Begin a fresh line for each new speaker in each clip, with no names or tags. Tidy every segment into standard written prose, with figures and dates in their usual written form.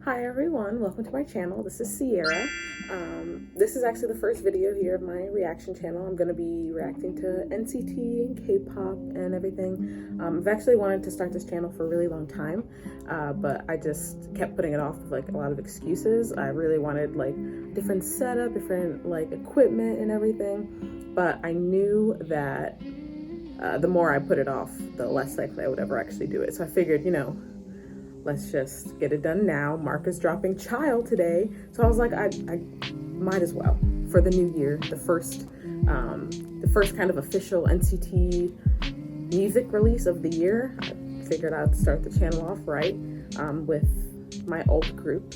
Hi everyone, welcome to my channel. This is Sierra. This is actually the first video here of my reaction channel. I'm going to be reacting to NCT and K-pop and everything. I've actually wanted to start this channel for a really long time, but I just kept putting it off with like a lot of excuses. I really wanted like different setup, different like equipment and everything, but I knew that the more I put it off, the less likely I would ever actually do it. So I figured, let's just get it done now. Mark is dropping Child today, so I was like, I might as well for the new year, the first kind of official NCT music release of the year. I figured I'd start the channel off right with my old group.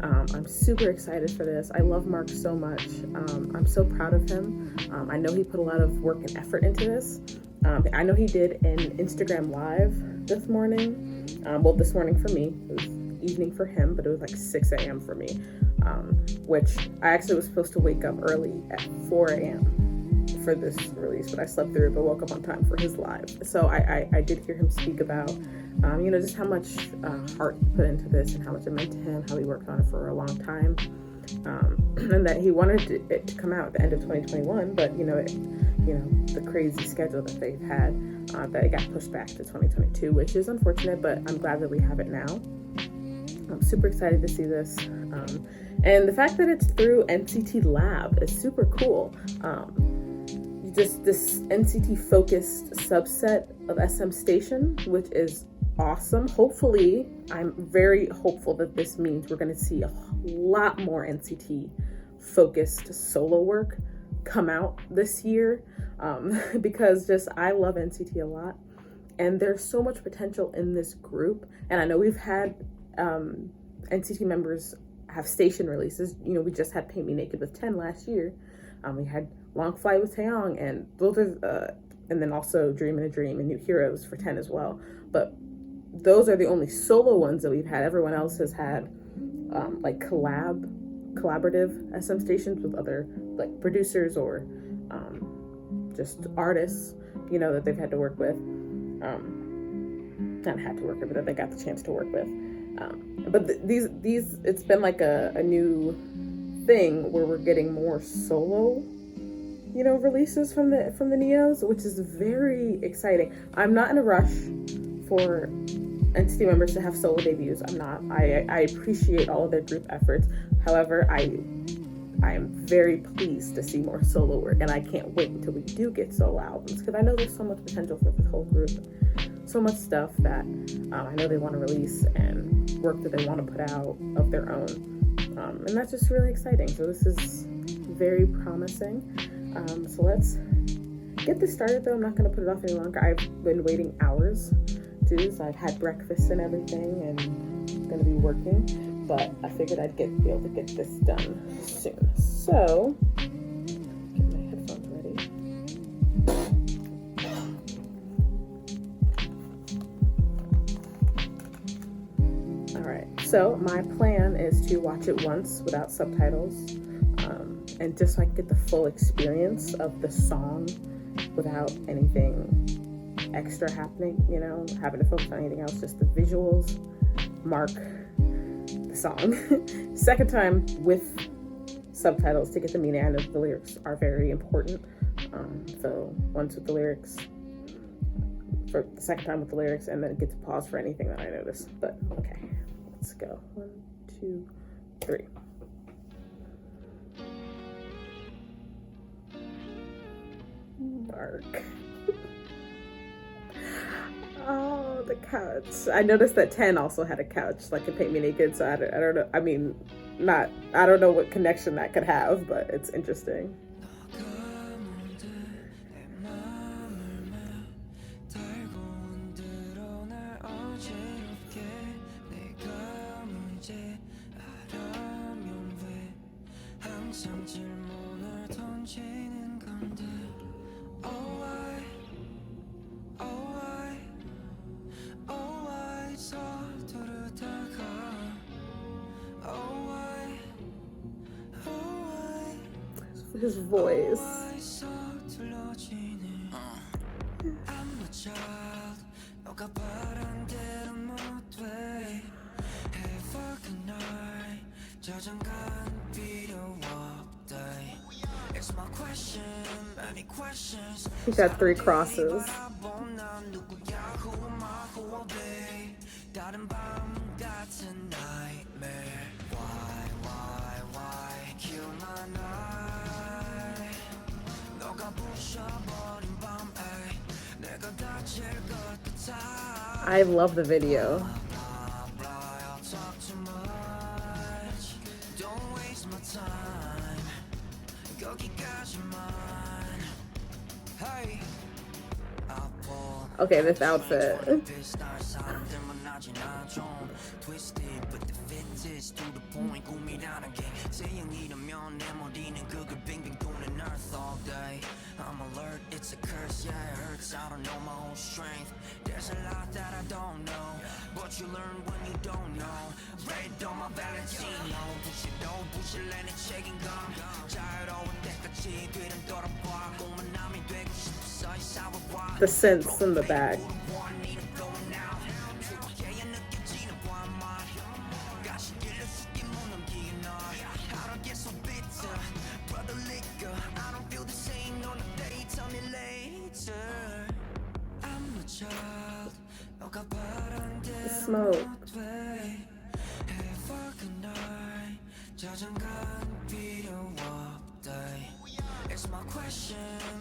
I'm super excited for this. I love Mark so much. I'm so proud of him. I know he put a lot of work and effort into this. I know he did an Instagram live this morning. Well, this morning for me, it was evening for him, but it was like 6 a.m. for me, which I actually was supposed to wake up early at 4 a.m. for this release, but I slept through it, but woke up on time for his live. So I did hear him speak about, just how much heart he put into this and how much it meant to him, how he worked on it for a long time, and that he wanted it to come out at the end of 2021, but the crazy schedule that they've had, that it got pushed back to 2022, which is unfortunate, but I'm glad that we have it now. I'm super excited to see this, and the fact that it's through NCTLAB is super cool. Just this NCT focused subset of SM Station, which is awesome. Hopefully, I'm very hopeful that this means we're going to see a lot more NCT focused solo work come out this year, because I love NCT a lot, and there's so much potential in this group. And I know we've had NCT members have station releases. We just had Paint Me Naked with 10 last year. We had Long Flight with Taeyong, and those are, and then also Dream in a Dream and New Heroes for 10 as well. But those are the only solo ones that we've had. Everyone else has had like collaborative SM stations with other like producers or just artists, that they've had to work with. Not had to work with, but that they got the chance to work with. But these it's been like a new thing where we're getting more solo, releases from the Neos, which is very exciting. I'm not in a rush for NCT members to have solo debuts. I'm not. I appreciate all of their group efforts. However, I am very pleased to see more solo work, and I can't wait until we do get solo albums, because I know there's so much potential for this whole group. So much stuff that I know they want to release, and work that they want to put out of their own. And that's just really exciting. So this is very promising. So let's get this started, though. I'm not going to put it off any longer. I've been waiting hours to do this. I've had breakfast and everything, and I'm going to be working. But I figured I'd be able to get this done soon. So, get my headphones ready. Alright, so my plan is to watch it once without subtitles, and just so I can get the full experience of the song without anything extra happening, having to focus on anything else, just the visuals, Mark, the song. Second time with subtitles to get the meaning. I know the lyrics are very important, so once with the lyrics, for the second time with the lyrics, and then get to pause for anything that I notice. But okay, let's go. 1, 2, 3. Mark. Oh, the couch. I noticed that 10 also had a couch, like a Paint Me Naked, so I don't know. I mean, I don't know what connection that could have, but it's interesting. His voice. He got 3 crosses. I love the video. Okay, this outfit.
I'm alert, it's a curse, yeah, it hurts, I don't know my own strength. There's a lot that I don't know, but you learn when you don't know. Red on my Valentino, push it down, push it, let it shake and gum. 자유로운 때까지 뒤는 돌아봐, 꿈만남이 되고 싶어, 이 사회와.
The synths in the back. The smoke.
It's my question,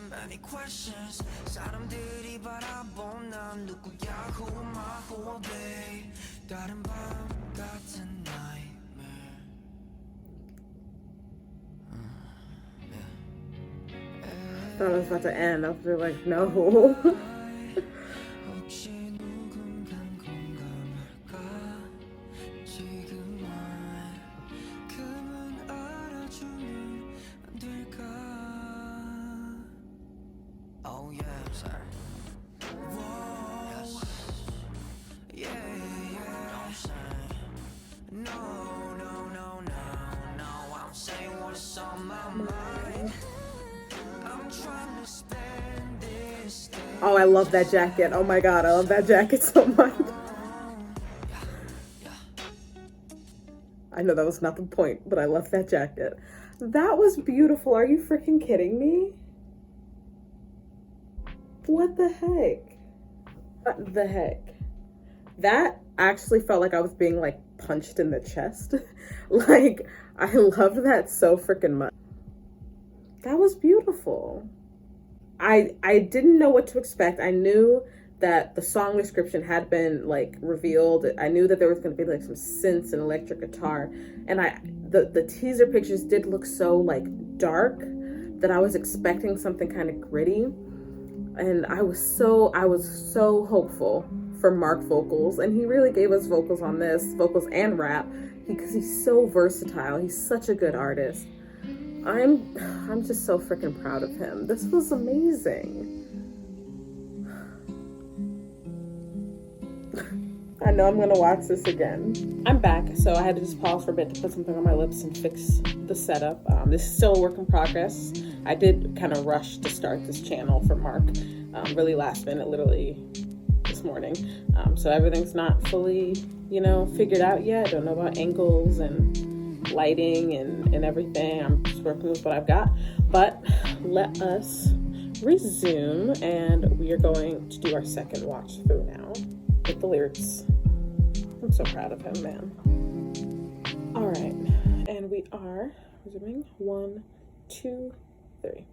many questions. 사람들이 바라본 난 누구야? Who am I? Who are they? 다른 밤 같은 nightmare.
I thought it was about to end. I was like, no.
Oh yeah, sorry. Whoa, yes. Yeah, yeah. I'm saying, no, I'm saying what's on my mind. I'm trying to spend this day.
Oh, I love that jacket. Oh my god, I love that jacket so much. I know that was not the point, but I love that jacket. That was beautiful. Are you freaking kidding me? What the heck? What the heck? That actually felt like I was being like punched in the chest. Like, I loved that so freaking much. That was beautiful. I didn't know what to expect. I knew that the song description had been like revealed. I knew that there was going to be like some synths and electric guitar, and the teaser pictures did look so like dark that I was expecting something kind of gritty. And I was so hopeful for Mark vocals, and he really gave us vocals on this, vocals and rap, because he's so versatile. He's such a good artist. I'm just so freaking proud of him. This was amazing. I know I'm gonna watch this again. I'm back, so I had to just pause for a bit to put something on my lips and fix the setup. This is still a work in progress. I did kind of rush to start this channel for Mark, really last minute, literally this morning. So everything's not fully, figured out yet. I don't know about angles and lighting and everything. I'm just working with what I've got. But let us resume, and we are going to do our second watch through now with the lyrics. I'm so proud of him, man. All right, and we are resuming. 1, 2, 3.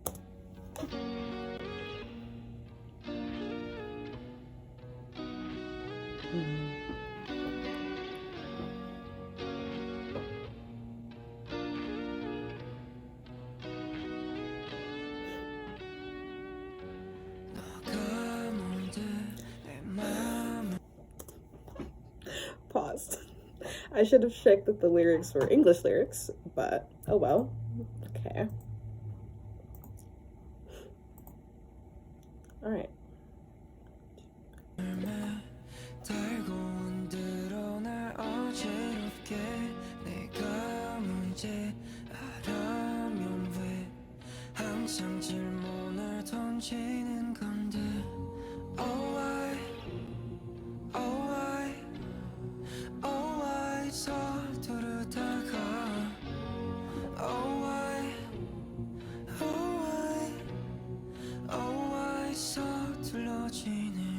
Paused. I should have checked that the lyrics were English lyrics, but oh well. Okay. All right.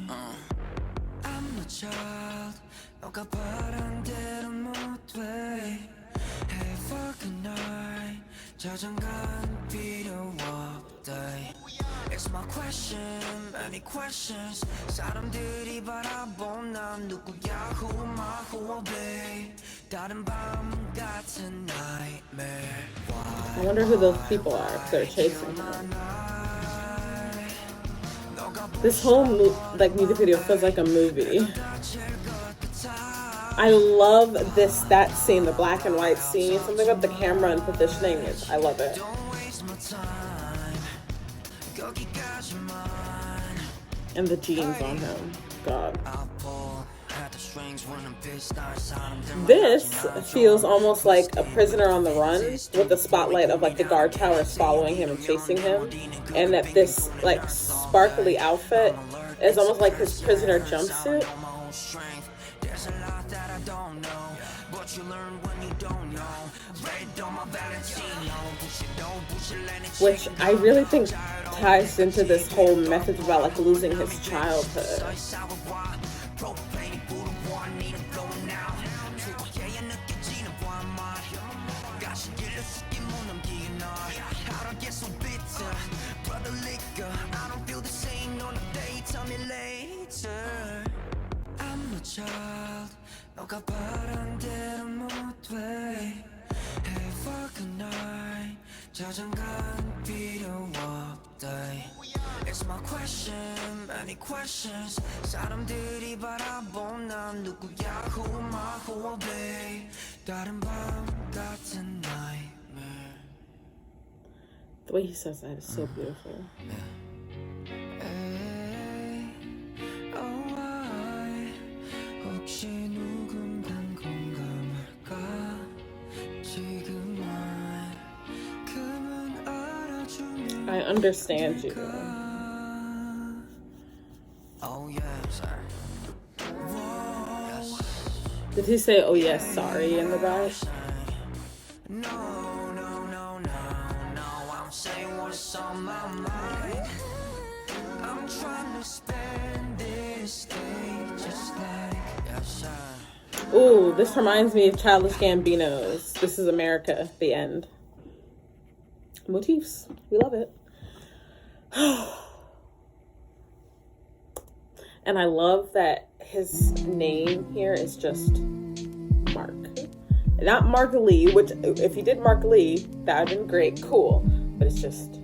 I'm a child 너가 바란 대로 못돼 해박한 날 자장가는 필요 없대 It's my question, many questions 사람들이 바라본 난 누구야 Who am I, who will be 다른 밤 같은 nightmare
I wonder who those people are if they're chasing him. This whole music video feels like a movie. I love that scene, the black and white scene. Something about the camera and positioning I love it. And the jeans on him. God. This feels almost like a prisoner on the run with the spotlight of like the guard towers following him and chasing him, and that this like sparkly outfit is almost like his prisoner jumpsuit. Which I really think ties into this whole message about like losing his childhood.
I'm a child 너가 바란 대로 못돼 해박한 날 자장가는 필요 없대 It's my question, many questions 사람들이 바라본 난 누구야 Who am I, who will be 다른 밤 같은 nightmare
The way he says that is so beautiful.
혹시 누군간 공감할까 지금만큼은 알아주면
I understand you.
Oh yeah, sorry. Yes.
Did he say, oh yes, sorry in the back?
No, I'm saying what's on my mind. I'm trying to spend this day just like yes, sir.
Ooh, this reminds me of Childish Gambino's This Is America, the end. Motifs. We love it. And I love that his name here is just Mark. Not Mark Lee, which if he did Mark Lee, that would have been great, cool. But it's just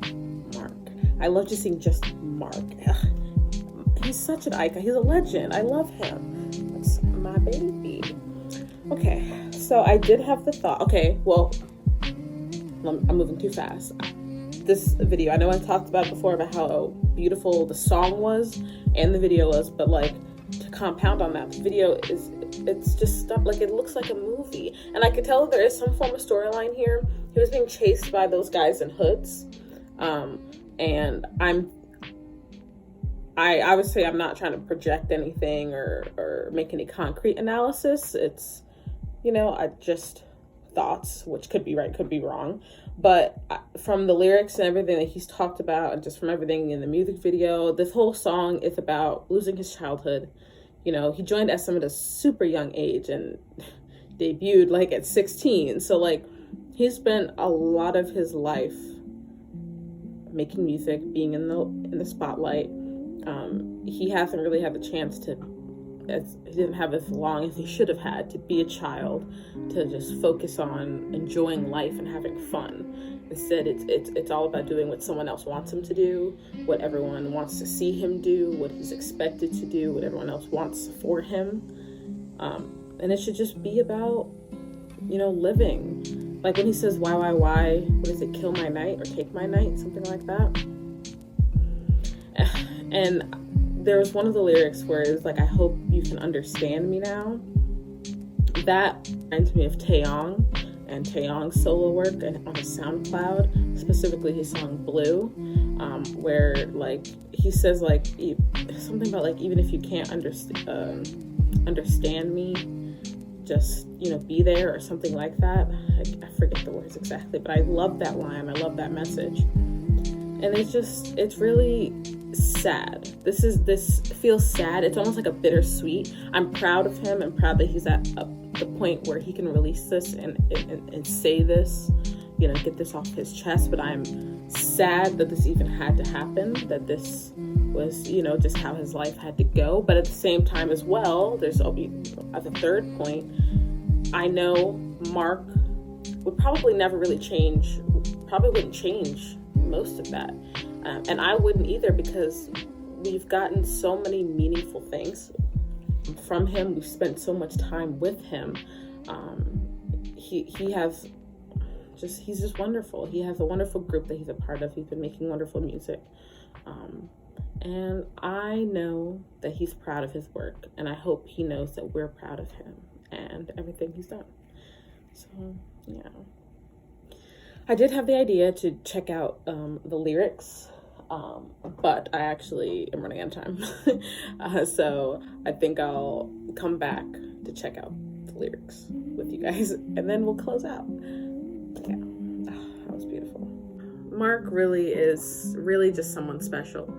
Mark. I love just seeing just Mark. Ugh. He's such an icon. He's a legend. I love him. That's my baby. Okay, so I did have the thought. Okay, well, I'm moving too fast. This video, I know I talked about before about how beautiful the song was and the video was, but like to compound on that, the video it's just stuff like it looks like a movie, and I could tell that there is some form of storyline here. He was being chased by those guys in hoods, and I would say I'm not trying to project anything or make any concrete analysis. It's, I just thoughts, which could be right, could be wrong. But from the lyrics and everything that he's talked about, and just from everything in the music video, this whole song is about losing his childhood. He joined SM at a super young age and debuted like at 16. So like he spent a lot of his life making music, being in the spotlight. He hasn't really had the chance he didn't have as long as he should have had to be a child, to just focus on enjoying life and having fun. Instead, it's all about doing what someone else wants him to do, what everyone wants to see him do, what he's expected to do, what everyone else wants for him. And it should just be about, living. Like when he says, why, what is it, kill my night or take my night, something like that. And there was one of the lyrics where it was like, I hope you can understand me now. That reminds me of Taeyong and Taeyong's solo work on his SoundCloud, specifically his song Blue, where like he says like something about like, even if you can't understand me, just be there or something like that. I forget the words exactly, but I love that line. I love that message. And it's really sad. This feels sad. It's almost like a bittersweet. I'm proud of him. I'm proud that he's at the point where he can release this and say this, you know, get this off his chest. But I'm sad that this even had to happen, that this was, you know, just how his life had to go. But at the same time as well, there's as a third point, I know Mark would probably never really change, probably wouldn't change most of that. And I wouldn't either, because we've gotten so many meaningful things from him. We've spent so much time with him. He has just, he's just wonderful. He has a wonderful group that he's a part of. He's been making wonderful music. And I know that he's proud of his work, and I hope he knows that we're proud of him and everything he's done. So, yeah. I did have the idea to check out the lyrics, but I actually am running out of time. So I think I'll come back to check out the lyrics with you guys, and then we'll close out. Yeah, that was beautiful. Mark really is just someone special.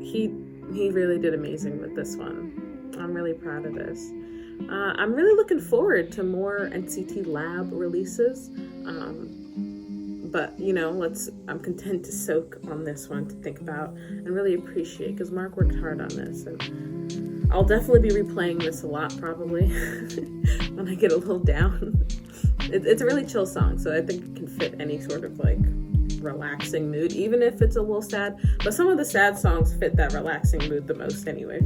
He really did amazing with this one. I'm really proud of this. I'm really looking forward to more NCTLAB releases. But, you know, I'm content to soak on this one to think about and really appreciate, because Mark worked hard on this. And I'll definitely be replaying this a lot, probably, when I get a little down. It's a really chill song, so I think it can fit any sort of, like, relaxing mood, even if it's a little sad. But some of the sad songs fit that relaxing mood the most anyway.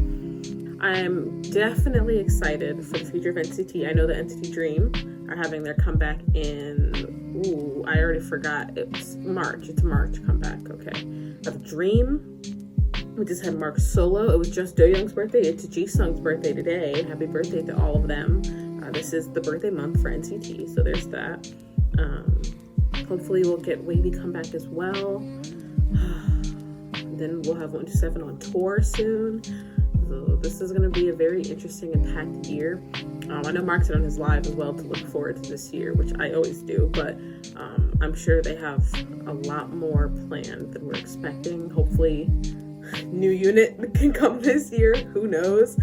I'm definitely excited for the future of NCT. I know that NCT Dream are having their comeback in, I already forgot. It's March. It's March comeback, okay. Of Dream, we just had Mark's solo. It was just Do-Young's birthday. It's Jisung's birthday today. Happy birthday to all of them. This is the birthday month for NCT, so there's that. Hopefully we'll get Wavy comeback as well. Then we'll have 127 on tour soon. So this is going to be a very interesting and packed year. I know Mark said on his live as well to look forward to this year, which I always do, but I'm sure they have a lot more planned than we're expecting. Hopefully new unit can come this year, who knows.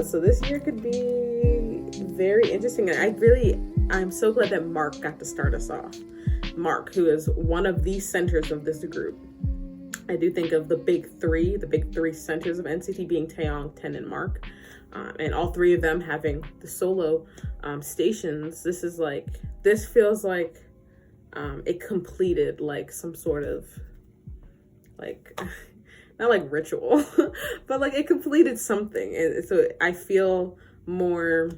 So this year could be very interesting. I'm so glad that Mark got to start us off. Mark, who is one of the centers of this group. I do think of the big three centers of NCT being Taeyong, Ten, and Mark. And all three of them having the solo stations. This feels like it completed like some sort of like, not like ritual, but like it completed something. And so I feel more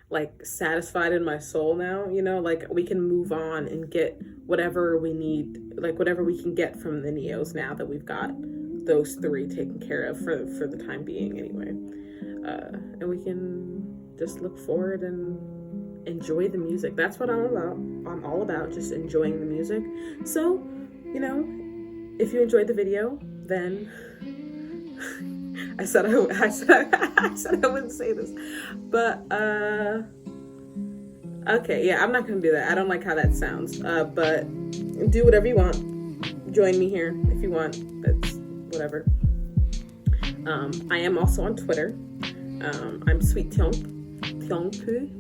like satisfied in my soul now, you know, like we can move on and get whatever we need, like whatever we can get from the Neos now that we've got those three taken care of for the time being anyway. And we can just look forward and enjoy the music. That's what I'm all about, just enjoying the music. So, you know, if you enjoyed the video, then I said I wouldn't say this, but okay, yeah, I'm not gonna do that. I don't like how that sounds. But do whatever you want. Join me here if you want. That's whatever. I am also on Twitter. I'm Sweet Kyungpoo,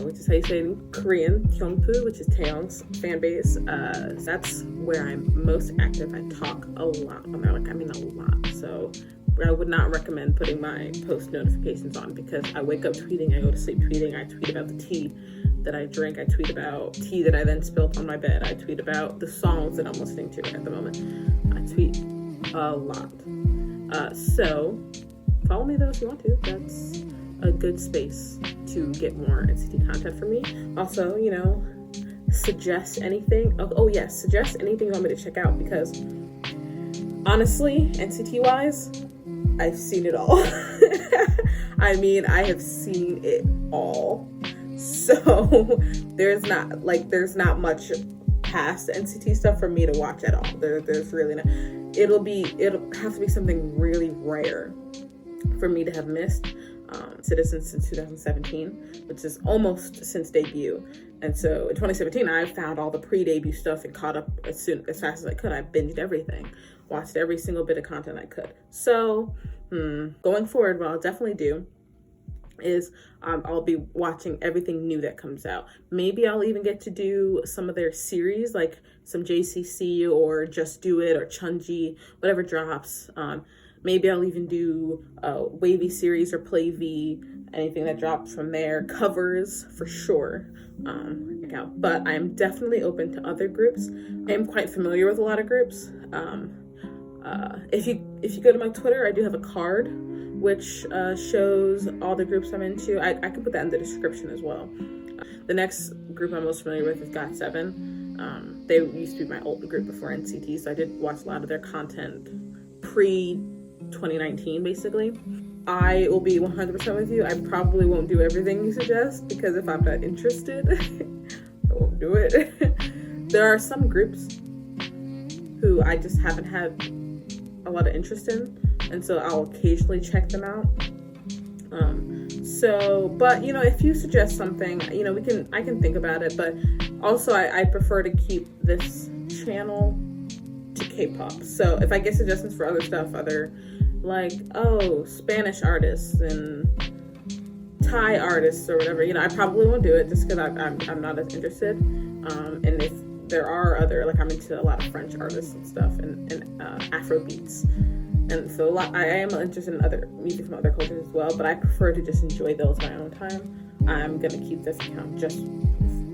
which is how you say it in Korean. Kyungpoo, which is Taeyong's fan base. That's where I'm most active. I talk a lot on there. Like, I mean a lot. So I would not recommend putting my post notifications on, because I wake up tweeting, I go to sleep tweeting, I tweet about the tea that I drink, I tweet about tea that I then spilled on my bed, I tweet about the songs that I'm listening to at the moment. I tweet a lot. So follow me though if you want to. That's a good space to get more NCT content from me. Also, you know, suggest anything. Oh yes, suggest anything you want me to check out, because honestly, NCT wise, I've seen it all. I mean, I have seen it all. So there's not much past NCT stuff for me to watch at all. There's really not. It'll have to be something really rare for me to have missed. Citizens since 2017, which is almost since debut. And so in 2017, I found all the pre-debut stuff and caught up as fast as I could. I binged everything. watched every single bit of content I could. So going forward, what I'll definitely do is I'll be watching everything new that comes out. Maybe I'll even get to do some of their series, like some JCC or Just Do It or Chunji, whatever drops. Maybe I'll even do a Wavy series or Play V, anything that drops from there. Covers for sure. But I'm definitely open to other groups. I am quite familiar with a lot of groups. If you go to my Twitter, I do have a card which shows all the groups I'm into. I can put that in the description as well. The next group I'm most familiar with is GOT7. They used to be my old group before NCT, so I did watch a lot of their content pre-2019, basically. I will be 100% with you. I probably won't do everything you suggest, because if I'm not interested, I won't do it. There are some groups who I just haven't had a lot of interest in, and so I'll occasionally check them out. But if you suggest something, I can think about it. But also, I prefer to keep this channel to K-pop. So if I get suggestions for other stuff, Spanish artists and Thai artists or whatever, I probably won't do it just because I'm not as interested. And if there are other, I'm into a lot of French artists and stuff, and Afro beats. And so I am interested in other music from other cultures as well, but I prefer to just enjoy those my own time. I'm going to keep this account just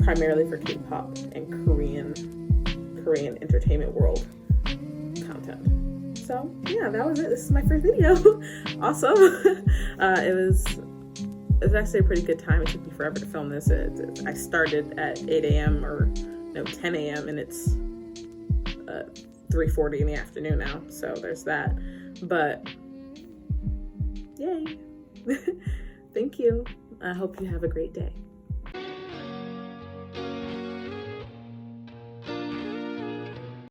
primarily for K-pop and Korean entertainment world content. So yeah, that was it. This is my first video. Awesome. It was actually a pretty good time. It took me forever to film this. I started at 8 a.m. or 10 a.m. and it's 3:40 in the afternoon now. So there's that. But yay. Thank you. I hope you have a great day.